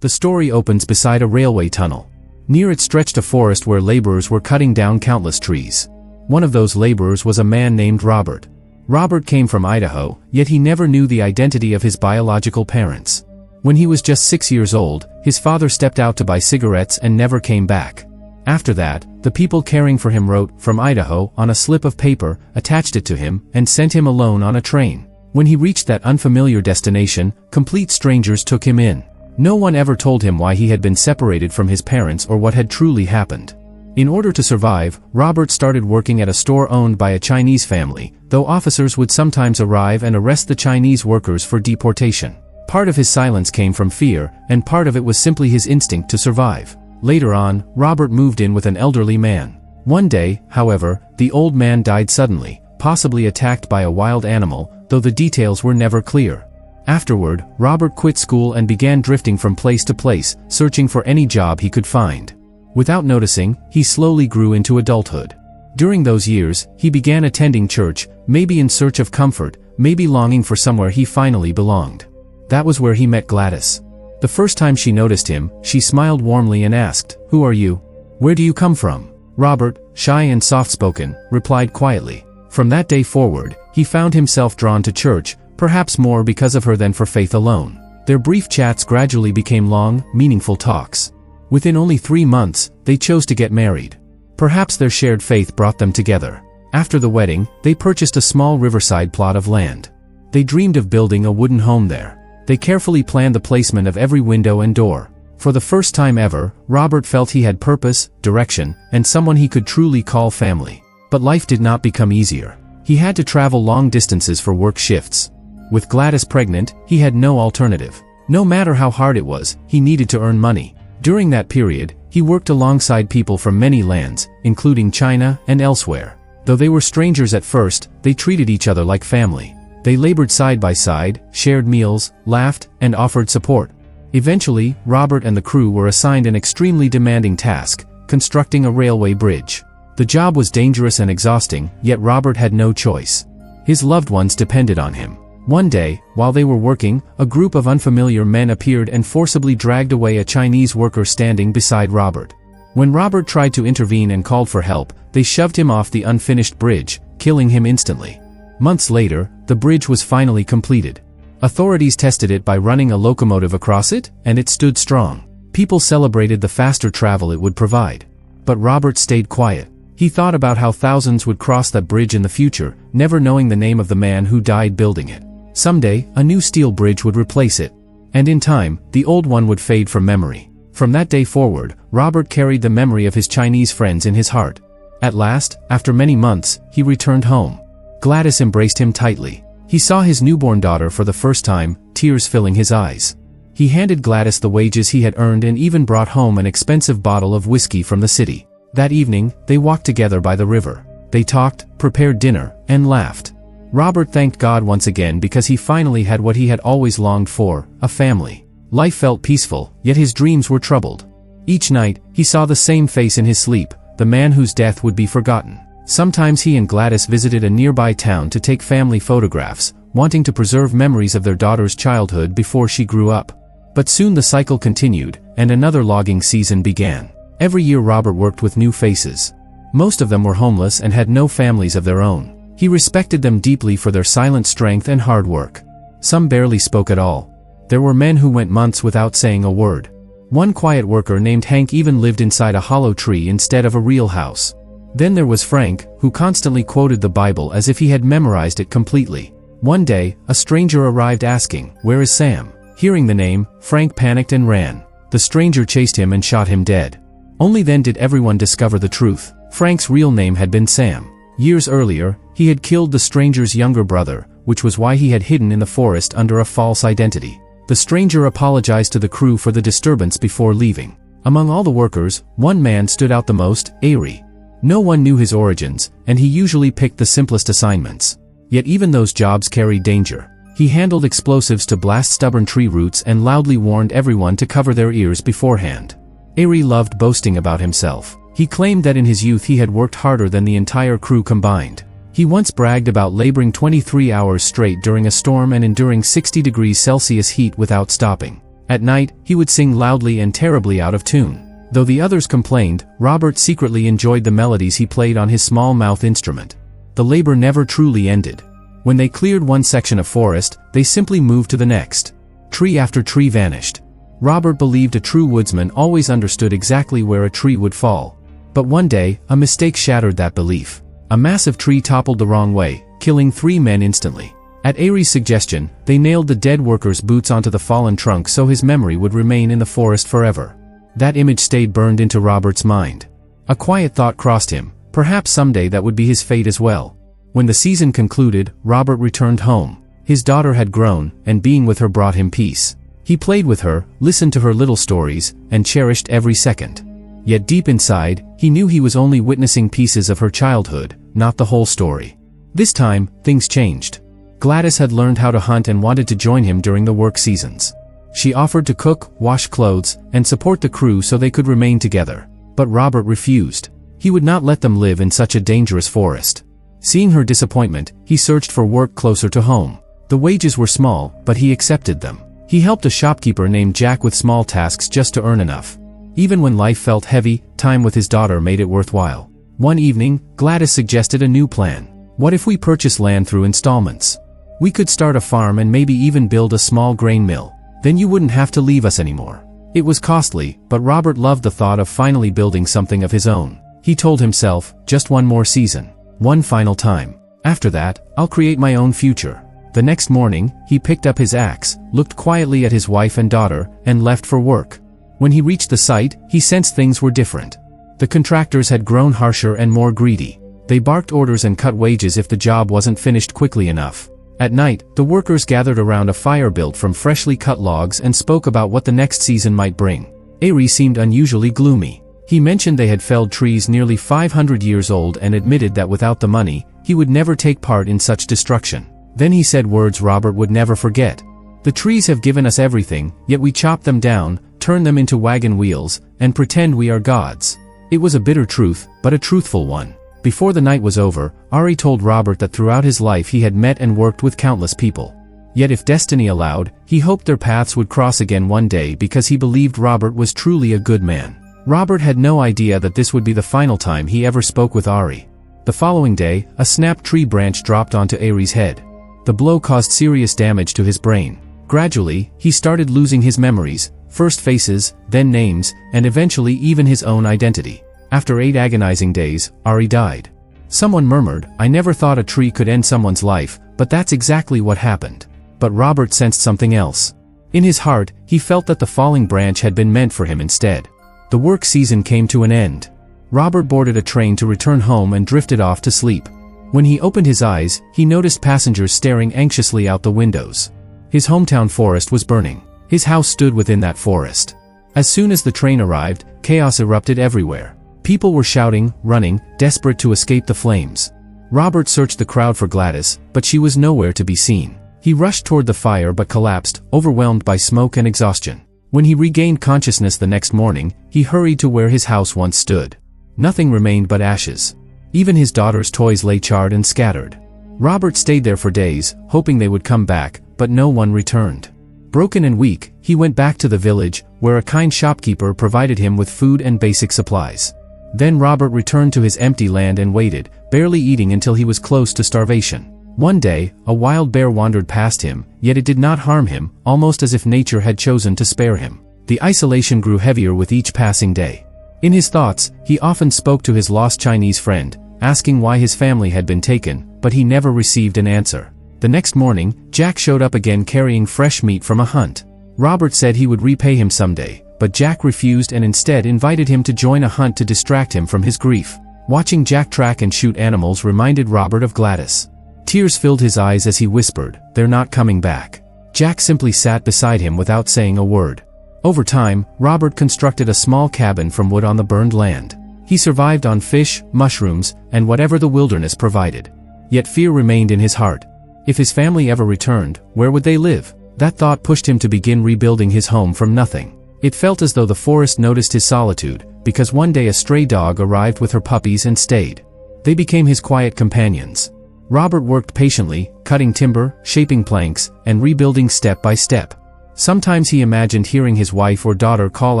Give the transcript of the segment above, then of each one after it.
The story opens beside a railway tunnel. Near it stretched a forest where laborers were cutting down countless trees. One of those laborers was a man named Robert. Robert came from Idaho, yet he never knew the identity of his biological parents. When he was just 6 years old, his father stepped out to buy cigarettes and never came back. After that, the people caring for him wrote, "From Idaho," on a slip of paper, attached it to him, and sent him alone on a train. When he reached that unfamiliar destination, complete strangers took him in. No one ever told him why he had been separated from his parents or what had truly happened. In order to survive, Robert started working at a store owned by a Chinese family, though officers would sometimes arrive and arrest the Chinese workers for deportation. Part of his silence came from fear, and part of it was simply his instinct to survive. Later on, Robert moved in with an elderly man. One day, however, the old man died suddenly, possibly attacked by a wild animal, though the details were never clear. Afterward, Robert quit school and began drifting from place to place, searching for any job he could find. Without noticing, he slowly grew into adulthood. During those years, he began attending church, maybe in search of comfort, maybe longing for somewhere he finally belonged. That was where he met Gladys. The first time she noticed him, she smiled warmly and asked, "Who are you? Where do you come from?" Robert, shy and soft-spoken, replied quietly. From that day forward, he found himself drawn to church, perhaps more because of her than for faith alone. Their brief chats gradually became long, meaningful talks. Within only 3 months, they chose to get married. Perhaps their shared faith brought them together. After the wedding, they purchased a small riverside plot of land. They dreamed of building a wooden home there. They carefully planned the placement of every window and door. For the first time ever, Robert felt he had purpose, direction, and someone he could truly call family. But life did not become easier. He had to travel long distances for work shifts. With Gladys pregnant, he had no alternative. No matter how hard it was, he needed to earn money. During that period, he worked alongside people from many lands, including China and elsewhere. Though they were strangers at first, they treated each other like family. They labored side by side, shared meals, laughed, and offered support. Eventually, Robert and the crew were assigned an extremely demanding task: constructing a railway bridge. The job was dangerous and exhausting, yet Robert had no choice. His loved ones depended on him. One day, while they were working, a group of unfamiliar men appeared and forcibly dragged away a Chinese worker standing beside Robert. When Robert tried to intervene and called for help, they shoved him off the unfinished bridge, killing him instantly. Months later, the bridge was finally completed. Authorities tested it by running a locomotive across it, and it stood strong. People celebrated the faster travel it would provide. But Robert stayed quiet. He thought about how thousands would cross that bridge in the future, never knowing the name of the man who died building it. Someday, a new steel bridge would replace it. And in time, the old one would fade from memory. From that day forward, Robert carried the memory of his Chinese friends in his heart. At last, after many months, he returned home. Gladys embraced him tightly. He saw his newborn daughter for the first time, tears filling his eyes. He handed Gladys the wages he had earned and even brought home an expensive bottle of whiskey from the city. That evening, they walked together by the river. They talked, prepared dinner, and laughed. Robert thanked God once again because he finally had what he had always longed for, a family. Life felt peaceful, yet his dreams were troubled. Each night, he saw the same face in his sleep, the man whose death would be forgotten. Sometimes he and Gladys visited a nearby town to take family photographs, wanting to preserve memories of their daughter's childhood before she grew up. But soon the cycle continued, and another logging season began. Every year Robert worked with new faces. Most of them were homeless and had no families of their own. He respected them deeply for their silent strength and hard work. Some barely spoke at all. There were men who went months without saying a word. One quiet worker named Hank even lived inside a hollow tree instead of a real house. Then there was Frank, who constantly quoted the Bible as if he had memorized it completely. One day, a stranger arrived asking, "Where is Sam?" Hearing the name, Frank panicked and ran. The stranger chased him and shot him dead. Only then did everyone discover the truth. Frank's real name had been Sam. Years earlier, he had killed the stranger's younger brother, which was why he had hidden in the forest under a false identity. The stranger apologized to the crew for the disturbance before leaving. Among all the workers, one man stood out the most, Ari. No one knew his origins, and he usually picked the simplest assignments. Yet even those jobs carried danger. He handled explosives to blast stubborn tree roots and loudly warned everyone to cover their ears beforehand. Ari loved boasting about himself. He claimed that in his youth he had worked harder than the entire crew combined. He once bragged about laboring 23 hours straight during a storm and enduring 60 degrees Celsius heat without stopping. At night, he would sing loudly and terribly out of tune. Though the others complained, Robert secretly enjoyed the melodies he played on his small mouth instrument. The labor never truly ended. When they cleared one section of forest, they simply moved to the next. Tree after tree vanished. Robert believed a true woodsman always understood exactly where a tree would fall. But one day, a mistake shattered that belief. A massive tree toppled the wrong way, killing 3 men instantly. At Ari's suggestion, they nailed the dead worker's boots onto the fallen trunk so his memory would remain in the forest forever. That image stayed burned into Robert's mind. A quiet thought crossed him, perhaps someday that would be his fate as well. When the season concluded, Robert returned home. His daughter had grown, and being with her brought him peace. He played with her, listened to her little stories, and cherished every second. Yet deep inside, he knew he was only witnessing pieces of her childhood, not the whole story. This time, things changed. Gladys had learned how to hunt and wanted to join him during the work seasons. She offered to cook, wash clothes, and support the crew so they could remain together. But Robert refused. He would not let them live in such a dangerous forest. Seeing her disappointment, he searched for work closer to home. The wages were small, but he accepted them. He helped a shopkeeper named Jack with small tasks just to earn enough. Even when life felt heavy, time with his daughter made it worthwhile. One evening, Gladys suggested a new plan. What if we purchase land through installments? We could start a farm and maybe even build a small grain mill. Then you wouldn't have to leave us anymore. It was costly, but Robert loved the thought of finally building something of his own. He told himself, just one more season. One final time. After that, I'll create my own future. The next morning, he picked up his axe, looked quietly at his wife and daughter, and left for work. When he reached the site, he sensed things were different. The contractors had grown harsher and more greedy. They barked orders and cut wages if the job wasn't finished quickly enough. At night, the workers gathered around a fire built from freshly cut logs and spoke about what the next season might bring. Ari seemed unusually gloomy. He mentioned they had felled trees nearly 500 years old and admitted that without the money, he would never take part in such destruction. Then he said words Robert would never forget. The trees have given us everything, yet we chop them down, turn them into wagon wheels, and pretend we are gods. It was a bitter truth, but a truthful one. Before the night was over, Ari told Robert that throughout his life he had met and worked with countless people. Yet if destiny allowed, he hoped their paths would cross again one day because he believed Robert was truly a good man. Robert had no idea that this would be the final time he ever spoke with Ari. The following day, a snapped tree branch dropped onto Ari's head. The blow caused serious damage to his brain. Gradually, he started losing his memories, first faces, then names, and eventually even his own identity. After 8 agonizing days, Ari died. Someone murmured, "I never thought a tree could end someone's life, but that's exactly what happened." But Robert sensed something else. In his heart, he felt that the falling branch had been meant for him instead. The work season came to an end. Robert boarded a train to return home and drifted off to sleep. When he opened his eyes, he noticed passengers staring anxiously out the windows. His hometown forest was burning. His house stood within that forest. As soon as the train arrived, chaos erupted everywhere. People were shouting, running, desperate to escape the flames. Robert searched the crowd for Gladys, but she was nowhere to be seen. He rushed toward the fire but collapsed, overwhelmed by smoke and exhaustion. When he regained consciousness the next morning, he hurried to where his house once stood. Nothing remained but ashes. Even his daughter's toys lay charred and scattered. Robert stayed there for days, hoping they would come back, but no one returned. Broken and weak, he went back to the village, where a kind shopkeeper provided him with food and basic supplies. Then Robert returned to his empty land and waited, barely eating until he was close to starvation. One day, a wild bear wandered past him, yet it did not harm him, almost as if nature had chosen to spare him. The isolation grew heavier with each passing day. In his thoughts, he often spoke to his lost Chinese friend, asking why his family had been taken, but he never received an answer. The next morning, Jack showed up again carrying fresh meat from a hunt. Robert said he would repay him someday, but Jack refused and instead invited him to join a hunt to distract him from his grief. Watching Jack track and shoot animals reminded Robert of Gladys. Tears filled his eyes as he whispered, "They're not coming back." Jack simply sat beside him without saying a word. Over time, Robert constructed a small cabin from wood on the burned land. He survived on fish, mushrooms, and whatever the wilderness provided. Yet fear remained in his heart. If his family ever returned, where would they live? That thought pushed him to begin rebuilding his home from nothing. It felt as though the forest noticed his solitude, because one day a stray dog arrived with her puppies and stayed. They became his quiet companions. Robert worked patiently, cutting timber, shaping planks, and rebuilding step by step. Sometimes he imagined hearing his wife or daughter call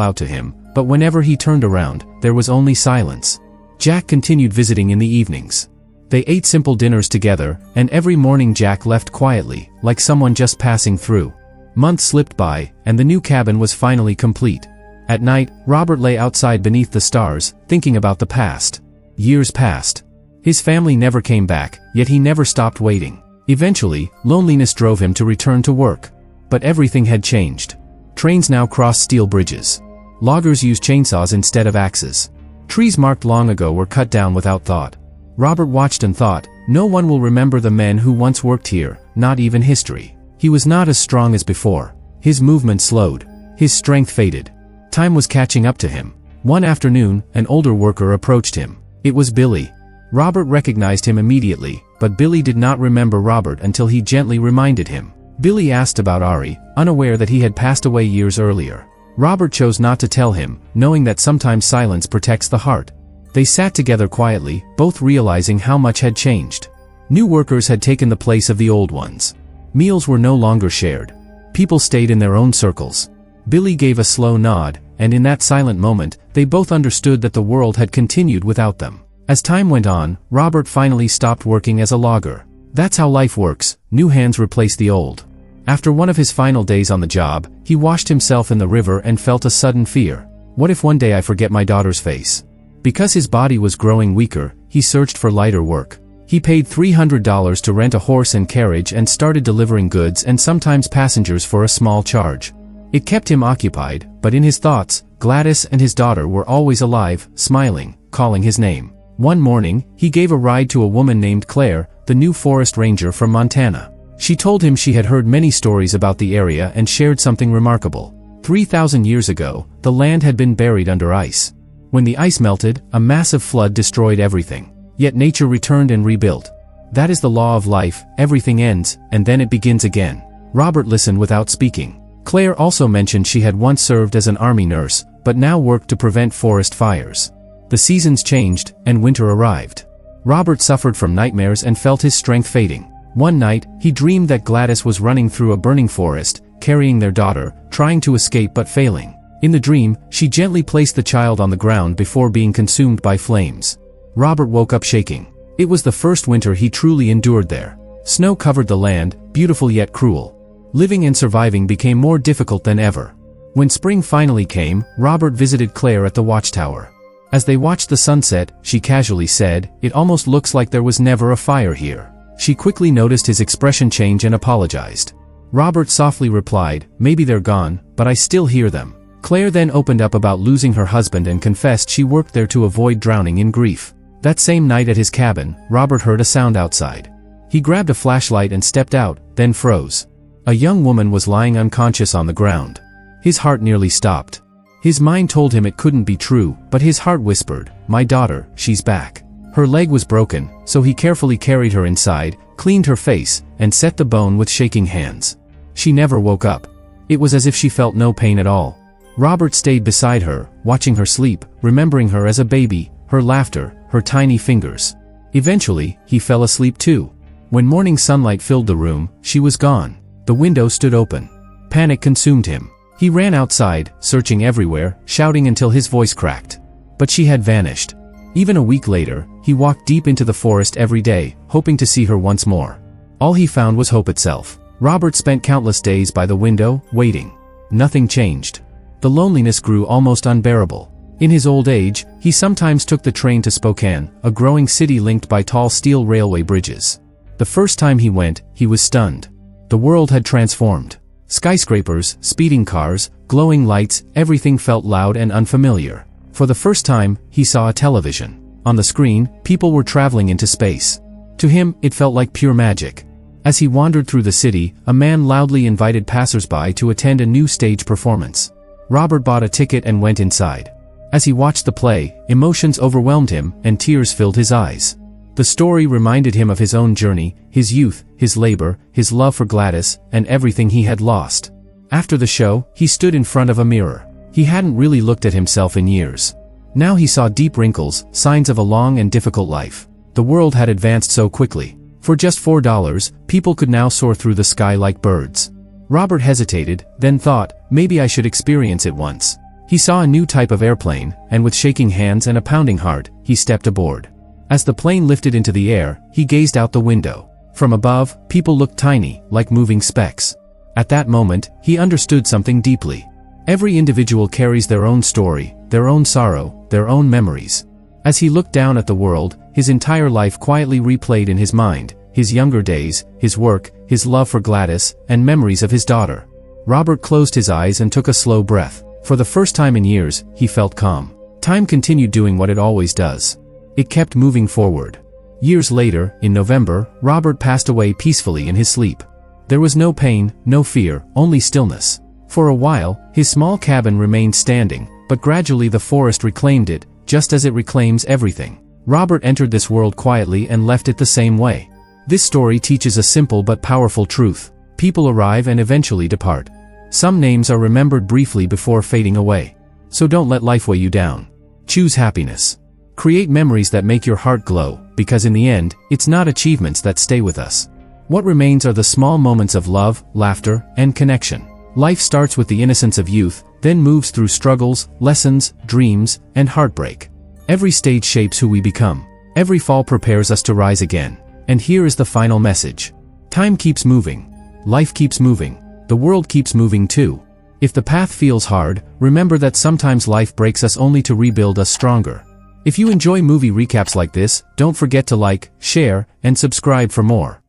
out to him, but whenever he turned around, there was only silence. Jack continued visiting in the evenings. They ate simple dinners together, and every morning Jack left quietly, like someone just passing through. Months slipped by, and the new cabin was finally complete. At night, Robert lay outside beneath the stars, thinking about the past. Years passed. His family never came back, yet he never stopped waiting. Eventually, loneliness drove him to return to work. But everything had changed. Trains now cross steel bridges. Loggers use chainsaws instead of axes. Trees marked long ago were cut down without thought. Robert watched and thought, no one will remember the men who once worked here, not even history. He was not as strong as before. His movement slowed. His strength faded. Time was catching up to him. One afternoon, an older worker approached him. It was Billy. Robert recognized him immediately, but Billy did not remember Robert until he gently reminded him. Billy asked about Ari, unaware that he had passed away years earlier. Robert chose not to tell him, knowing that sometimes silence protects the heart. They sat together quietly, both realizing how much had changed. New workers had taken the place of the old ones. Meals were no longer shared. People stayed in their own circles. Billy gave a slow nod, and in that silent moment, they both understood that the world had continued without them. As time went on, Robert finally stopped working as a logger. That's how life works, new hands replace the old. After one of his final days on the job, he washed himself in the river and felt a sudden fear. What if one day I forget my daughter's face? Because his body was growing weaker, he searched for lighter work. He paid $300 to rent a horse and carriage and started delivering goods and sometimes passengers for a small charge. It kept him occupied, but in his thoughts, Gladys and his daughter were always alive, smiling, calling his name. One morning, he gave a ride to a woman named Claire, the new forest ranger from Montana. She told him she had heard many stories about the area and shared something remarkable. 3,000 years ago, the land had been buried under ice. When the ice melted, a massive flood destroyed everything. Yet nature returned and rebuilt. That is the law of life, everything ends, and then it begins again. Robert listened without speaking. Claire also mentioned she had once served as an army nurse, but now worked to prevent forest fires. The seasons changed, and winter arrived. Robert suffered from nightmares and felt his strength fading. One night, he dreamed that Gladys was running through a burning forest, carrying their daughter, trying to escape but failing. In the dream, she gently placed the child on the ground before being consumed by flames. Robert woke up shaking. It was the first winter he truly endured there. Snow covered the land, beautiful yet cruel. Living and surviving became more difficult than ever. When spring finally came, Robert visited Claire at the watchtower. As they watched the sunset, she casually said, "It almost looks like there was never a fire here." She quickly noticed his expression change and apologized. Robert softly replied, "Maybe they're gone, but I still hear them." Claire then opened up about losing her husband and confessed she worked there to avoid drowning in grief. That same night at his cabin, Robert heard a sound outside. He grabbed a flashlight and stepped out, then froze. A young woman was lying unconscious on the ground. His heart nearly stopped. His mind told him it couldn't be true, but his heart whispered, "My daughter, she's back." Her leg was broken, so he carefully carried her inside, cleaned her face, and set the bone with shaking hands. She never woke up. It was as if she felt no pain at all. Robert stayed beside her, watching her sleep, remembering her as a baby, her laughter, her tiny fingers. Eventually, he fell asleep too. When morning sunlight filled the room, she was gone. The window stood open. Panic consumed him. He ran outside, searching everywhere, shouting until his voice cracked. But she had vanished. Even a week later, he walked deep into the forest every day, hoping to see her once more. All he found was hope itself. Robert spent countless days by the window, waiting. Nothing changed. The loneliness grew almost unbearable. In his old age, he sometimes took the train to Spokane, a growing city linked by tall steel railway bridges. The first time he went, he was stunned. The world had transformed. Skyscrapers, speeding cars, glowing lights, everything felt loud and unfamiliar. For the first time, he saw a television. On the screen, people were traveling into space. To him, it felt like pure magic. As he wandered through the city, a man loudly invited passersby to attend a new stage performance. Robert bought a ticket and went inside. As he watched the play, emotions overwhelmed him, and tears filled his eyes. The story reminded him of his own journey, his youth, his labor, his love for Gladys, and everything he had lost. After the show, he stood in front of a mirror. He hadn't really looked at himself in years. Now he saw deep wrinkles, signs of a long and difficult life. The world had advanced so quickly. For just $4, people could now soar through the sky like birds. Robert hesitated, then thought, maybe I should experience it once. He saw a new type of airplane, and with shaking hands and a pounding heart, he stepped aboard. As the plane lifted into the air, he gazed out the window. From above, people looked tiny, like moving specks. At that moment, he understood something deeply. Every individual carries their own story, their own sorrow, their own memories. As he looked down at the world, his entire life quietly replayed in his mind, his younger days, his work, his love for Gladys, and memories of his daughter. Robert closed his eyes and took a slow breath. For the first time in years, he felt calm. Time continued doing what it always does. It kept moving forward. Years later, in November, Robert passed away peacefully in his sleep. There was no pain, no fear, only stillness. For a while, his small cabin remained standing, but gradually the forest reclaimed it, just as it reclaims everything. Robert entered this world quietly and left it the same way. This story teaches a simple but powerful truth. People arrive and eventually depart. Some names are remembered briefly before fading away. So don't let life weigh you down. Choose happiness. Create memories that make your heart glow, because in the end, it's not achievements that stay with us. What remains are the small moments of love, laughter, and connection. Life starts with the innocence of youth, then moves through struggles, lessons, dreams, and heartbreak. Every stage shapes who we become. Every fall prepares us to rise again. And here is the final message. Time keeps moving. Life keeps moving. The world keeps moving too. If the path feels hard, remember that sometimes life breaks us only to rebuild us stronger. If you enjoy movie recaps like this, don't forget to like, share, and subscribe for more.